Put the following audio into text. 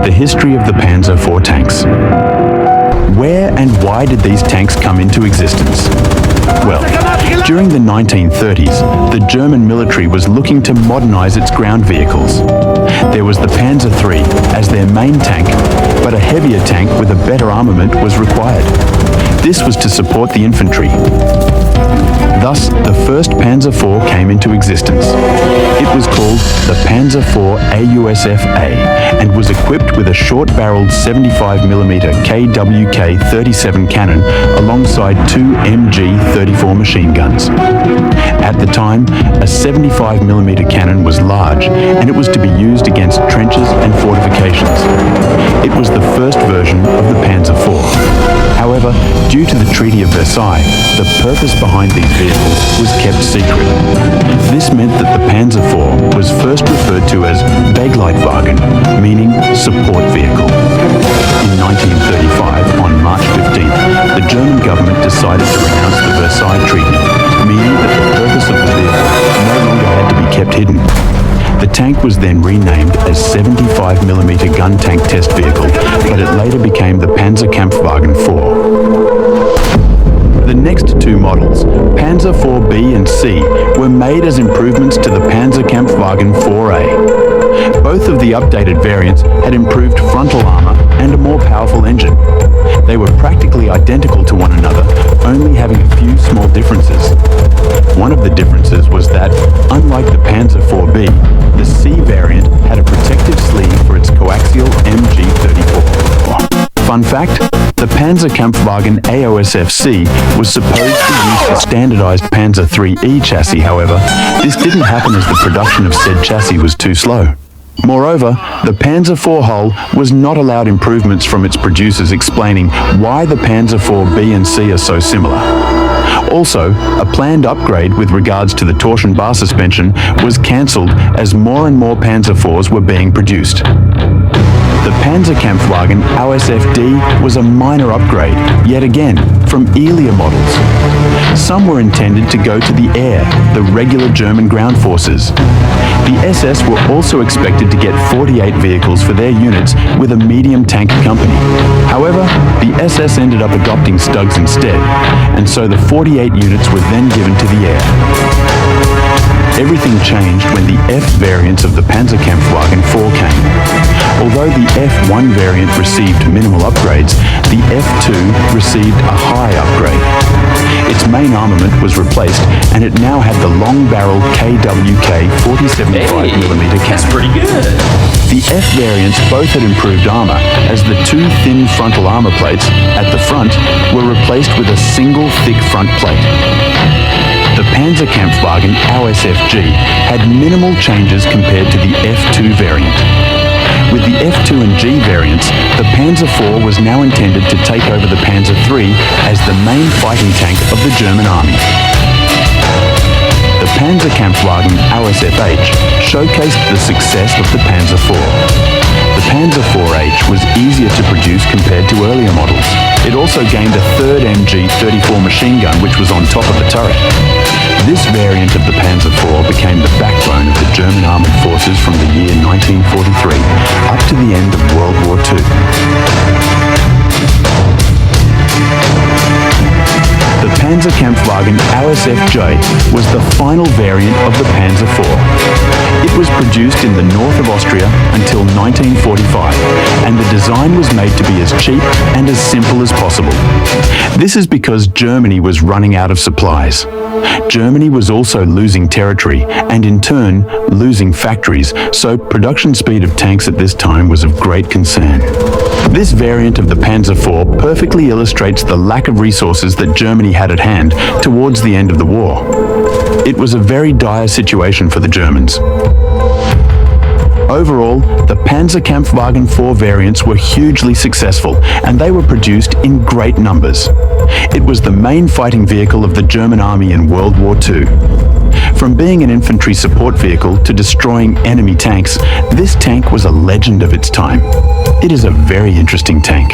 the history of the Panzer IV tanks. Where and why did these tanks come into existence? Well, during the 1930s, the German military was looking to modernize its ground vehicles. There was the Panzer III as their main tank, but a heavier tank with a better armament was required. This was to support the infantry. Thus, the first Panzer IV came into existence. It was called the Panzer IV AUSF-A and was equipped with a short-barreled 75mm KWK-37 cannon alongside two MG-34 machine guns. At the time, a 75mm cannon was large and it was to be used against trenches and fortifications. It was the first version of the Panzer IV. However, due to the Treaty of Versailles, the purpose behind these vehicles was kept secret. This meant that the Panzer IV was first referred to as Begleitwagen, meaning support vehicle. In 1935, on March 15th, the German government decided to renounce the Versailles Treaty, meaning that the purpose of the vehicle no longer had to be kept hidden. The tank was then renamed as 75mm gun tank test vehicle, but it later became the Panzerkampfwagen IV. The next two models, Panzer IV-B and C, were made as improvements to the Panzerkampfwagen IV-A. Both of the updated variants had improved frontal armor and a more powerful engine. They were practically identical to one another, only having a few small differences. One of the differences was that, unlike the Panzer IV-B, the C variant had a protective sleeve for its coaxial MG-34. Fun fact, the Panzerkampfwagen AOSF-C was supposed to use the standardized Panzer IIIe chassis. However, this didn't happen as the production of said chassis was too slow. Moreover, the Panzer IV hull was not allowed improvements from its producers, explaining why the Panzer IV-B and C are so similar. Also, a planned upgrade with regards to the torsion bar suspension was cancelled as more and more Panzer IVs were being produced. The Panzerkampfwagen AOSF-D was a minor upgrade, yet again, from earlier models. Some were intended to go to the air, the regular German ground forces. The SS were also expected to get 48 vehicles for their units with a medium tank company. However, the SS ended up adopting Stugs instead, and so the 48 units were then given to the air. Everything changed when the F variants of the Panzerkampfwagen IV came. Although the F1 variant received minimal upgrades, the F2 received a high upgrade. Its main armament was replaced, and it now had the long-barreled KWK 4075mm cannon. That's pretty good. The F variants both had improved armor, as the two thin frontal armor plates at the front were replaced with a single thick front plate. The Panzerkampfwagen AOSF-G had minimal changes compared to the F2 variant. With the F2 and G variants, the Panzer IV was now intended to take over the Panzer III as the main fighting tank of the German army. The Panzerkampfwagen AOSF-H showcased the success of the Panzer IV. The Panzer IV-H was easier to produce compared to earlier models. It also gained a third MG-34 machine gun which was on top of the turret. This variant of the Panzer IV became the backbone of the German armed forces from the year 1943 up to the end of World War II. The Panzerkampfwagen AOSF-J was the final variant of the Panzer IV. It was produced in the north of Austria until 1945, and the design was made to be as cheap and as simple as possible. This is because Germany was running out of supplies. Germany was also losing territory and in turn losing factories, so production speed of tanks at this time was of great concern. This variant of the Panzer IV perfectly illustrates the lack of resources that Germany had at hand towards the end of the war. It was a very dire situation for the Germans. Overall, the Panzerkampfwagen IV variants were hugely successful, and they were produced in great numbers. It was the main fighting vehicle of the German army in World War II. From being an infantry support vehicle to destroying enemy tanks, this tank was a legend of its time. It is a very interesting tank.